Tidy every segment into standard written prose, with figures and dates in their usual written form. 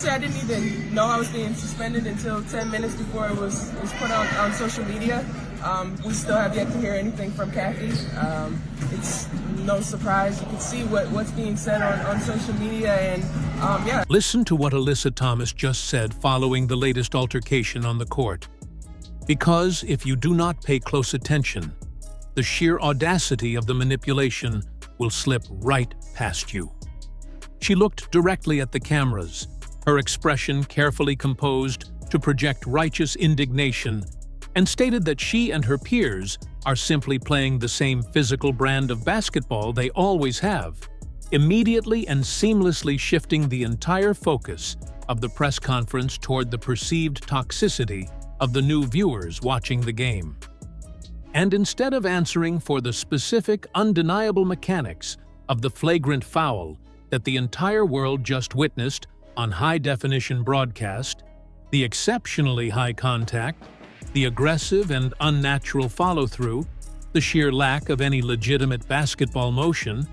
I didn't even know I was being suspended until 10 minutes before it was put on social media. We still have yet to hear anything from Kathy. It's no surprise. You can see what's being said on social media, and yeah. Listen to what Alyssa Thomas just said following the latest altercation on the court. Because if you do not pay close attention, the sheer audacity of the manipulation will slip right past you. She looked directly at the cameras, her expression carefully composed to project righteous indignation, and stated that she and her peers are simply playing the same physical brand of basketball they always have, immediately and seamlessly shifting the entire focus of the press conference toward the perceived toxicity of the new viewers watching the game. And instead of answering for the specific, undeniable mechanics of the flagrant foul that the entire world just witnessed on high-definition broadcast, the exceptionally high contact, the aggressive and unnatural follow-through, the sheer lack of any legitimate basketball motion,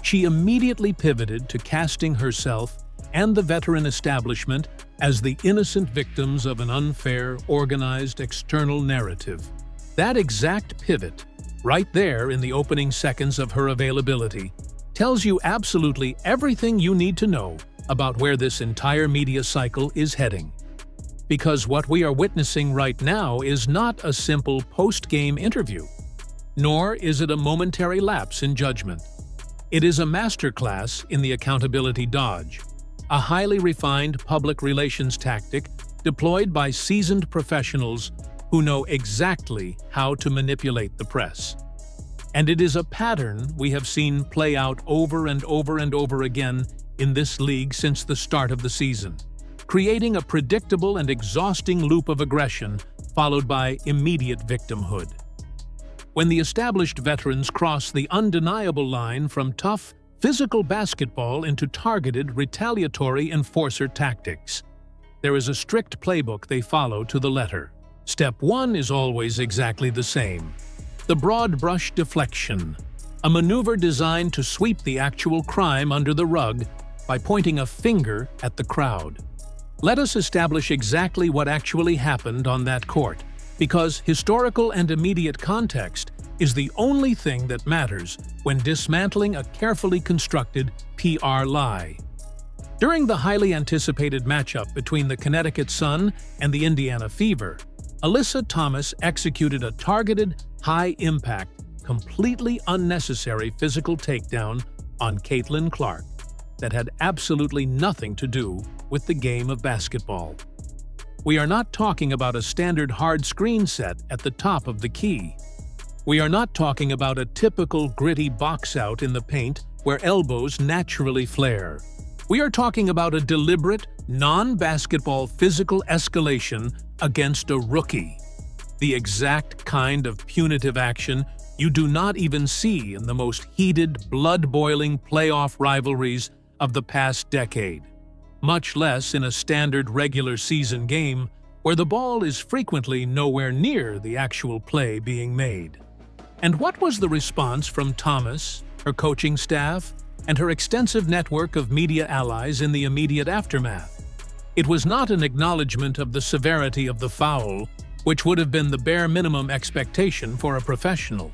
she immediately pivoted to casting herself and the veteran establishment as the innocent victims of an unfair, organized external narrative. That exact pivot, right there in the opening seconds of her availability, tells you absolutely everything you need to know about where this entire media cycle is heading. Because what we are witnessing right now is not a simple post-game interview, nor is it a momentary lapse in judgment. It is a masterclass in the accountability dodge, a highly refined public relations tactic deployed by seasoned professionals who know exactly how to manipulate the press. And it is a pattern we have seen play out over and over and over again in this league since the start of the season, creating a predictable and exhausting loop of aggression followed by immediate victimhood. When the established veterans cross the undeniable line from tough, physical basketball into targeted, retaliatory enforcer tactics, there is a strict playbook they follow to the letter. Step 1 is always exactly the same: the broad brush deflection, a maneuver designed to sweep the actual crime under the rug by pointing a finger at the crowd. Let us establish exactly what actually happened on that court, because historical and immediate context is the only thing that matters when dismantling a carefully constructed PR lie. During the highly anticipated matchup between the Connecticut Sun and the Indiana Fever, Alyssa Thomas executed a targeted, high-impact, completely unnecessary physical takedown on Caitlin Clark that had absolutely nothing to do with the game of basketball. We are not talking about a standard hard screen set at the top of the key. We are not talking about a typical gritty box-out in the paint where elbows naturally flare. We are talking about a deliberate, non-basketball physical escalation against a rookie. The exact kind of punitive action you do not even see in the most heated, blood-boiling playoff rivalries of the past decade, much less in a standard regular season game where the ball is frequently nowhere near the actual play being made. And what was the response from Thomas, her coaching staff, and her extensive network of media allies in the immediate aftermath? It was not an acknowledgement of the severity of the foul, which would have been the bare minimum expectation for a professional.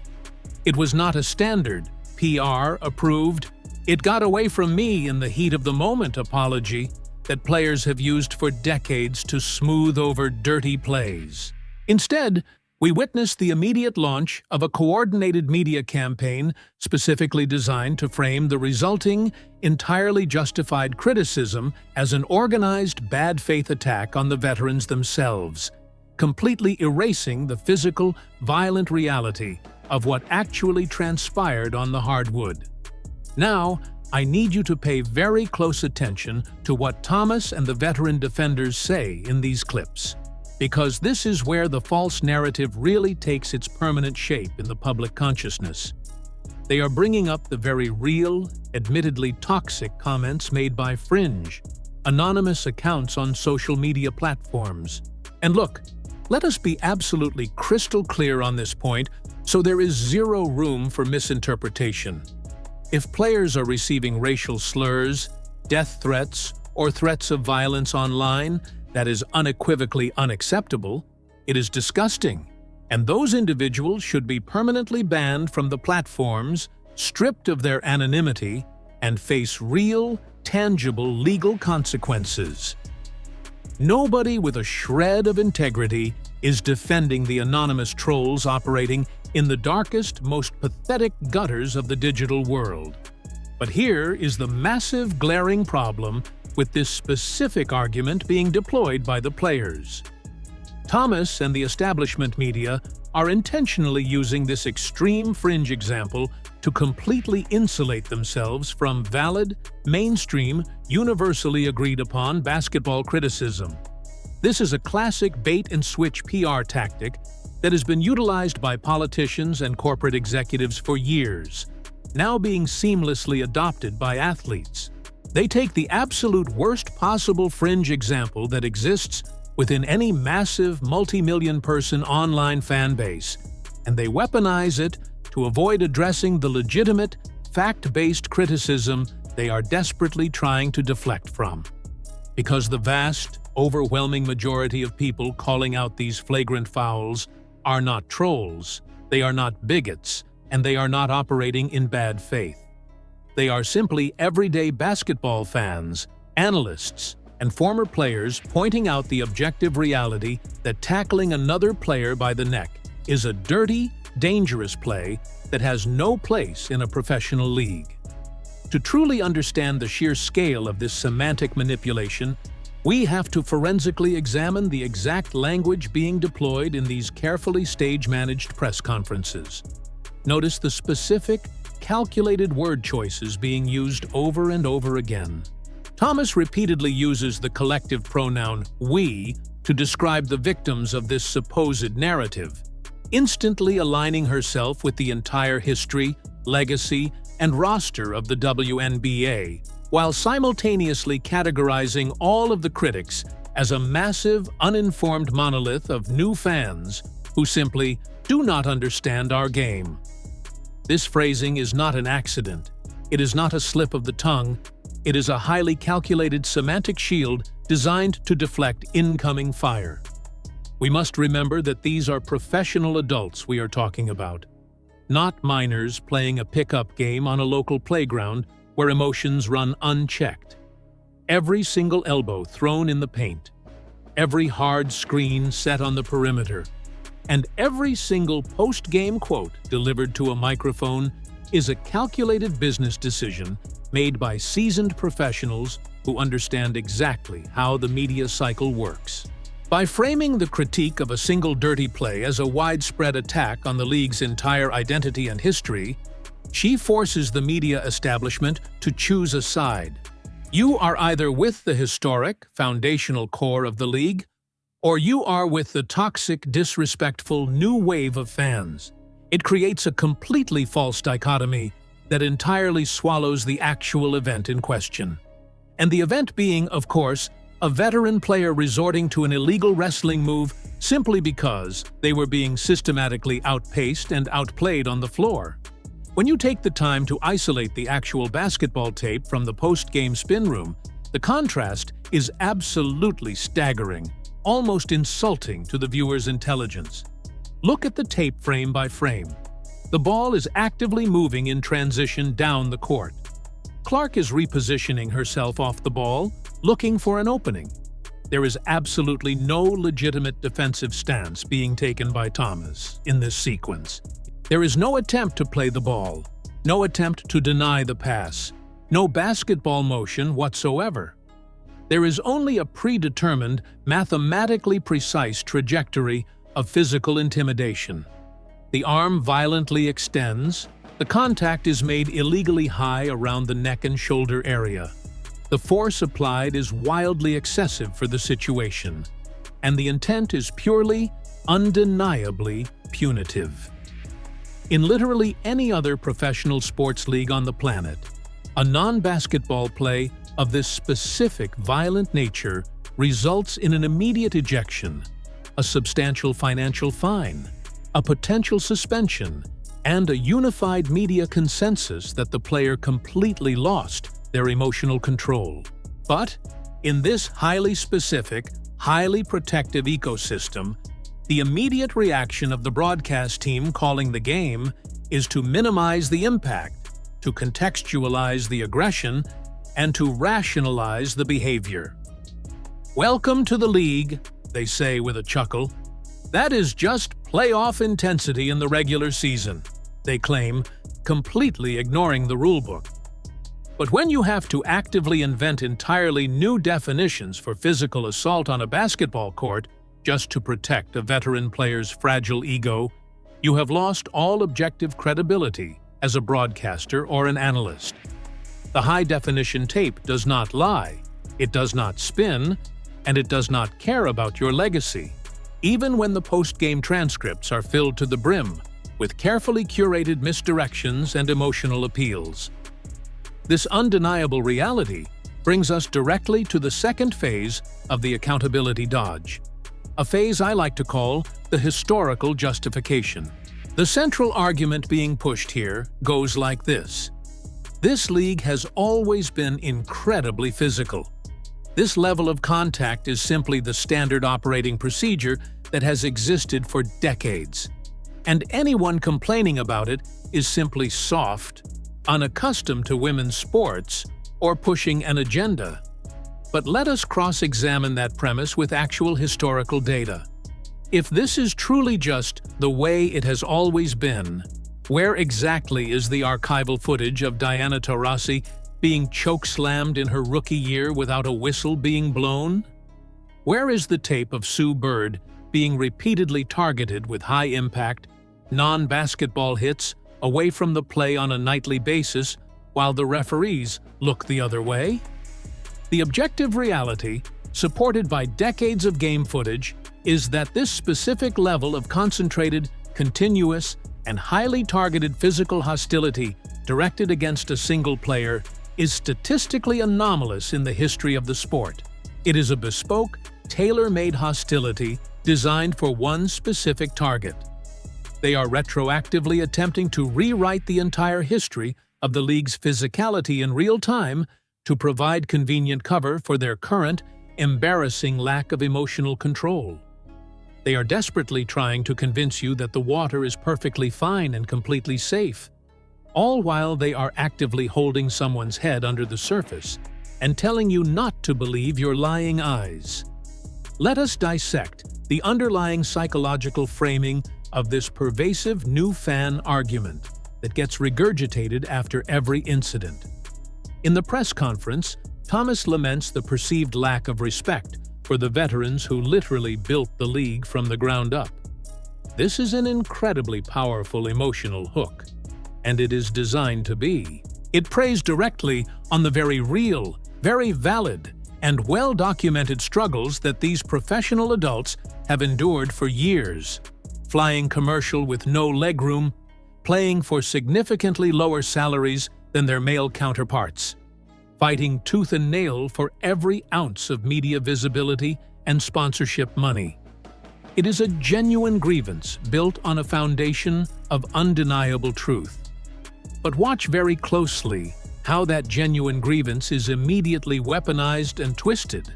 It was not a standard, PR-approved, "it got away from me in the heat of the moment" apology that players have used for decades to smooth over dirty plays. Instead, we witnessed the immediate launch of a coordinated media campaign specifically designed to frame the resulting, entirely justified criticism as an organized bad faith attack on the veterans themselves, completely erasing the physical, violent reality of what actually transpired on the hardwood. Now, I need you to pay very close attention to what Thomas and the veteran defenders say in these clips, because this is where the false narrative really takes its permanent shape in the public consciousness. They are bringing up the very real, admittedly toxic comments made by fringe, anonymous accounts on social media platforms. And look, let us be absolutely crystal clear on this point so there is zero room for misinterpretation. If players are receiving racial slurs, death threats, or threats of violence online that is unequivocally unacceptable, it is disgusting, and those individuals should be permanently banned from the platforms, stripped of their anonymity, and face real, tangible legal consequences. Nobody with a shred of integrity is defending the anonymous trolls operating in the darkest, most pathetic gutters of the digital world. But here is the massive, glaring problem with this specific argument being deployed by the players. Thomas and the establishment media are intentionally using this extreme fringe example to completely insulate themselves from valid, mainstream, universally agreed-upon basketball criticism. This is a classic bait-and-switch PR tactic that has been utilized by politicians and corporate executives for years, now being seamlessly adopted by athletes. They take the absolute worst possible fringe example that exists within any massive multi-million-person online fan base, and they weaponize it to avoid addressing the legitimate, fact-based criticism they are desperately trying to deflect from. Because the vast, overwhelming majority of people calling out these flagrant fouls are not trolls, they are not bigots, and they are not operating in bad faith. They are simply everyday basketball fans, analysts, and former players pointing out the objective reality that tackling another player by the neck is a dirty, dangerous play that has no place in a professional league. To truly understand the sheer scale of this semantic manipulation, we have to forensically examine the exact language being deployed in these carefully stage-managed press conferences. Notice the specific, calculated word choices being used over and over again. Thomas repeatedly uses the collective pronoun we to describe the victims of this supposed narrative, instantly aligning herself with the entire history, legacy, and roster of the WNBA, while simultaneously categorizing all of the critics as a massive, uninformed monolith of new fans who simply do not understand our game. This phrasing is not an accident. It is not a slip of the tongue. It is a highly calculated semantic shield designed to deflect incoming fire. We must remember that these are professional adults we are talking about, not minors playing a pickup game on a local playground where emotions run unchecked. Every single elbow thrown in the paint, every hard screen set on the perimeter, and every single post-game quote delivered to a microphone is a calculated business decision made by seasoned professionals who understand exactly how the media cycle works. By framing the critique of a single dirty play as a widespread attack on the league's entire identity and history, she forces the media establishment to choose a side. You are either with the historic, foundational core of the league, or you are with the toxic, disrespectful new wave of fans. It creates a completely false dichotomy that entirely swallows the actual event in question. And the event being, of course, a veteran player resorting to an illegal wrestling move simply because they were being systematically outpaced and outplayed on the floor. When you take the time to isolate the actual basketball tape from the post-game spin room, the contrast is absolutely staggering, almost insulting to the viewer's intelligence. Look at the tape frame by frame. The ball is actively moving in transition down the court. Clark is repositioning herself off the ball, looking for an opening. There is absolutely no legitimate defensive stance being taken by Thomas in this sequence. There is no attempt to play the ball, no attempt to deny the pass, no basketball motion whatsoever. There is only a predetermined, mathematically precise trajectory of physical intimidation. The arm violently extends. The contact is made illegally high around the neck and shoulder area. The force applied is wildly excessive for the situation, and the intent is purely, undeniably punitive. In literally any other professional sports league on the planet, a non-basketball play of this specific violent nature results in an immediate ejection, a substantial financial fine, a potential suspension, and a unified media consensus that the player completely lost their emotional control. But In this highly specific, highly protective ecosystem, the immediate reaction of the broadcast team calling the game is to minimize the impact, to contextualize the aggression, and to rationalize the behavior. "Welcome to the league," they say with a chuckle. "That is just playoff intensity in the regular season," they claim, completely ignoring the rulebook. But when you have to actively invent entirely new definitions for physical assault on a basketball court just to protect a veteran player's fragile ego, you have lost all objective credibility as a broadcaster or an analyst. The high-definition tape does not lie, it does not spin, and it does not care about your legacy, even when the post-game transcripts are filled to the brim with carefully curated misdirections and emotional appeals. This undeniable reality brings us directly to the second phase of the accountability dodge, a phase I like to call the historical justification. The central argument being pushed here goes like this. This league has always been incredibly physical. This level of contact is simply the standard operating procedure that has existed for decades. And anyone complaining about it is simply soft, unaccustomed to women's sports, or pushing an agenda. But let us cross-examine that premise with actual historical data. If this is truly just the way it has always been, where exactly is the archival footage of Diana Taurasi being choke-slammed in her rookie year without a whistle being blown? Where is the tape of Sue Bird being repeatedly targeted with high-impact, non-basketball hits away from the play on a nightly basis while the referees look the other way? The objective reality, supported by decades of game footage, is that this specific level of concentrated, continuous, and highly targeted physical hostility directed against a single player is statistically anomalous in the history of the sport. It is a bespoke, tailor-made hostility designed for one specific target. They are retroactively attempting to rewrite the entire history of the league's physicality in real time to provide convenient cover for their current, embarrassing lack of emotional control. They are desperately trying to convince you that the water is perfectly fine and completely safe, all while they are actively holding someone's head under the surface and telling you not to believe your lying eyes. Let us dissect the underlying psychological framing of this pervasive new fan argument that gets regurgitated after every incident. In the press conference, Thomas laments the perceived lack of respect for the veterans who literally built the league from the ground up. This is an incredibly powerful emotional hook, and it is designed to be. It preys directly on the very real, very valid, and well-documented struggles that these professional adults have endured for years. Flying commercial with no legroom, playing for significantly lower salaries than their male counterparts, fighting tooth and nail for every ounce of media visibility and sponsorship money. It is a genuine grievance built on a foundation of undeniable truth. But watch very closely how that genuine grievance is immediately weaponized and twisted.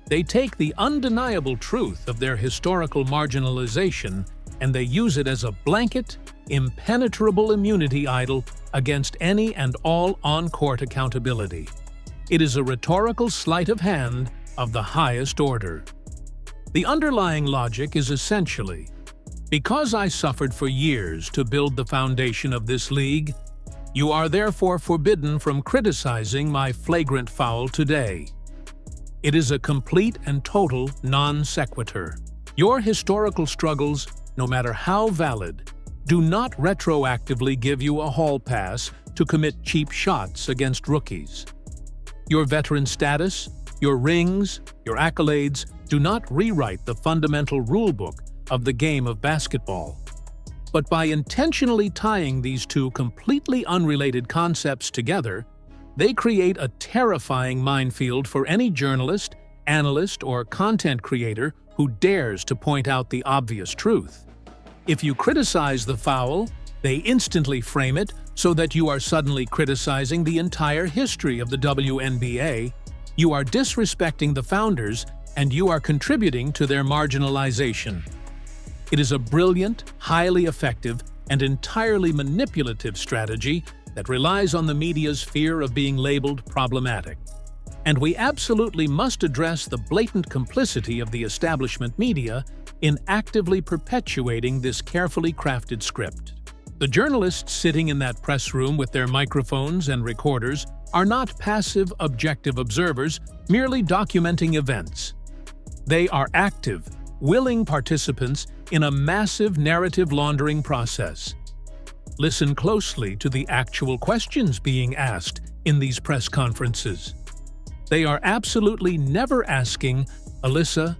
They take the undeniable truth of their historical marginalization and they use it as a blanket, impenetrable immunity idol against any and all on-court accountability. It is a rhetorical sleight of hand of the highest order. The underlying logic is essentially, because I suffered for years to build the foundation of this league, you are therefore forbidden from criticizing my flagrant foul today. It is a complete and total non sequitur. Your historical struggles, no matter how valid, do not retroactively give you a hall pass to commit cheap shots against rookies. Your veteran status, your rings, your accolades do not rewrite the fundamental rulebook of the game of basketball. But by intentionally tying these two completely unrelated concepts together, they create a terrifying minefield for any journalist, analyst, or content creator who dares to point out the obvious truth. If you criticize the foul, they instantly frame it so that you are suddenly criticizing the entire history of the WNBA, You are disrespecting the founders, and you are contributing to their marginalization. It is a brilliant, highly effective, and entirely manipulative strategy that relies on the media's fear of being labeled problematic. And we absolutely must address the blatant complicity of the establishment media in actively perpetuating this carefully crafted script. The journalists sitting in that press room with their microphones and recorders are not passive, objective observers merely documenting events. They are active, willing participants in a massive narrative laundering process. Listen closely to the actual questions being asked in these press conferences. They are absolutely never asking, "Alyssa,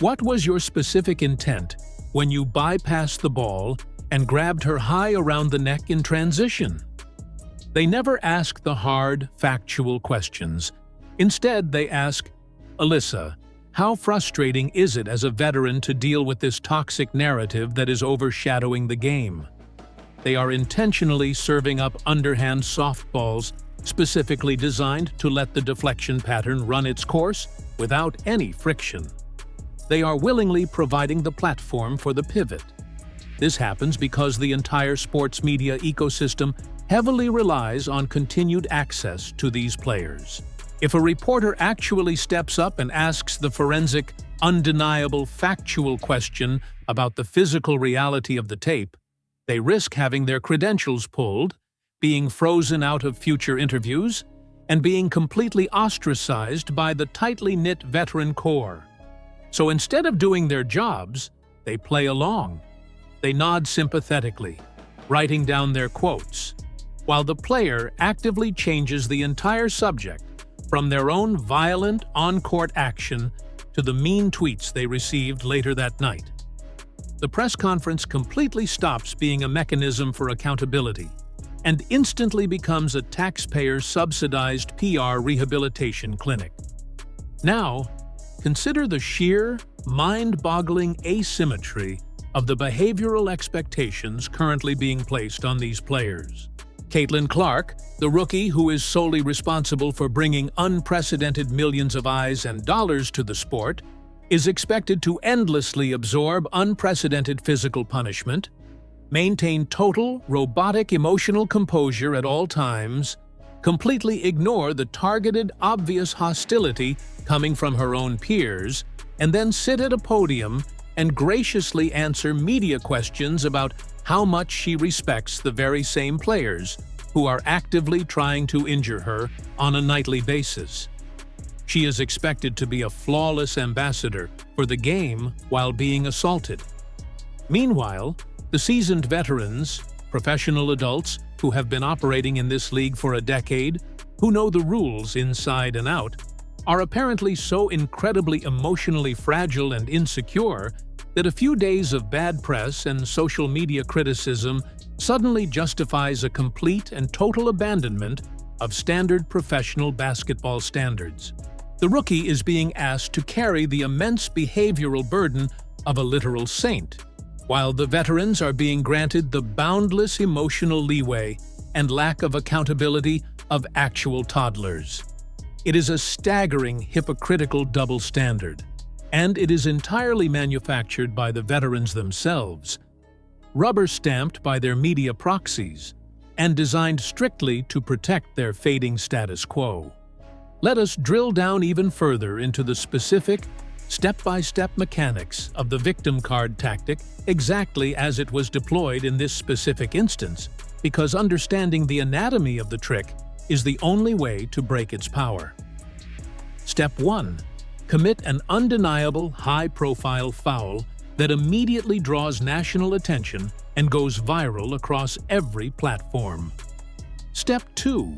what was your specific intent when you bypassed the ball and grabbed her high around the neck in transition?" They never ask the hard, factual questions. Instead, they ask, "Alyssa, how frustrating is it as a veteran to deal with this toxic narrative that is overshadowing the game?" They are intentionally serving up underhand softballs specifically designed to let the deflection pattern run its course without any friction. They are willingly providing the platform for the pivot. This happens because the entire sports media ecosystem heavily relies on continued access to these players. If a reporter actually steps up and asks the forensic, undeniable, factual question about the physical reality of the tape, they risk having their credentials pulled, being frozen out of future interviews, and being completely ostracized by the tightly knit veteran core. So instead of doing their jobs, they play along. They nod sympathetically, writing down their quotes, while the player actively changes the entire subject from their own violent on-court action to the mean tweets they received later that night. The press conference completely stops being a mechanism for accountability and instantly becomes a taxpayer-subsidized PR rehabilitation clinic. Now, consider the sheer, mind-boggling asymmetry of the behavioral expectations currently being placed on these players. Caitlin Clark, the rookie who is solely responsible for bringing unprecedented millions of eyes and dollars to the sport, is expected to endlessly absorb unprecedented physical punishment, maintain total, robotic emotional composure at all times, completely ignore the targeted, obvious hostility coming from her own peers, and then sit at a podium and graciously answer media questions about how much she respects the very same players who are actively trying to injure her on a nightly basis. She is expected to be a flawless ambassador for the game while being assaulted. Meanwhile, the seasoned veterans, professional adults who have been operating in this league for a decade, who know the rules inside and out, are apparently so incredibly emotionally fragile and insecure that a few days of bad press and social media criticism suddenly justifies a complete and total abandonment of standard professional basketball standards. The rookie is being asked to carry the immense behavioral burden of a literal saint, while the veterans are being granted the boundless emotional leeway and lack of accountability of actual toddlers. It is a staggering, hypocritical double standard, and it is entirely manufactured by the veterans themselves, rubber-stamped by their media proxies, and designed strictly to protect their fading status quo. Let us drill down even further into the specific, step-by-step mechanics of the victim card tactic exactly as it was deployed in this specific instance, because understanding the anatomy of the trick is the only way to break its power. Step 1. Commit an undeniable, high-profile foul that immediately draws national attention and goes viral across every platform. Step 2.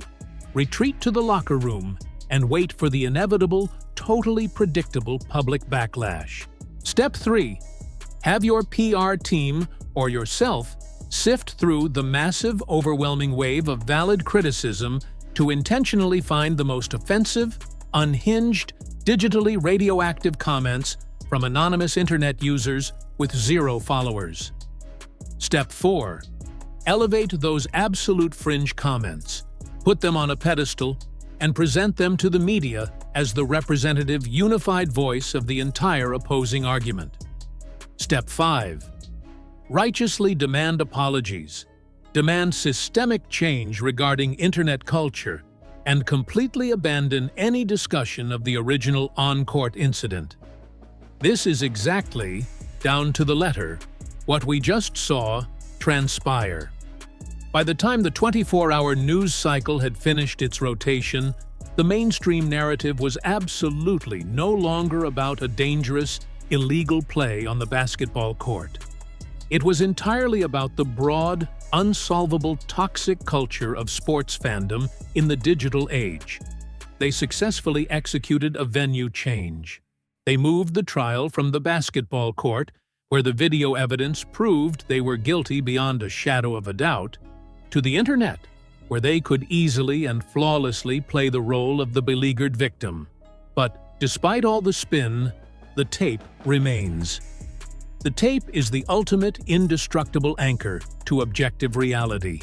Retreat to the locker room and wait for the inevitable, totally predictable public backlash. Step 3. Have your PR team or yourself sift through the massive, overwhelming wave of valid criticism to intentionally find the most offensive, unhinged, digitally radioactive comments from anonymous internet users with 0 followers. Step 4. Elevate those absolute fringe comments. Put them on a pedestal, and present them to the media as the representative, unified voice of the entire opposing argument. Step 5. Righteously demand apologies. Demand systemic change regarding internet culture and completely abandon any discussion of the original on-court incident. This is exactly, down to the letter, what we just saw transpire. By the time the 24-hour news cycle had finished its rotation, the mainstream narrative was absolutely no longer about a dangerous, illegal play on the basketball court. It was entirely about the broad, unsolvable, toxic culture of sports fandom in the digital age. They successfully executed a venue change. They moved the trial from the basketball court, where the video evidence proved they were guilty beyond a shadow of a doubt, to the internet, where they could easily and flawlessly play the role of the beleaguered victim. But despite all the spin, the tape remains. The tape is the ultimate indestructible anchor to objective reality.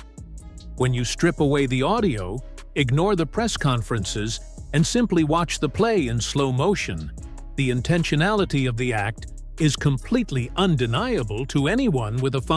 When you strip away the audio, ignore the press conferences, and simply watch the play in slow motion, the intentionality of the act is completely undeniable to anyone with a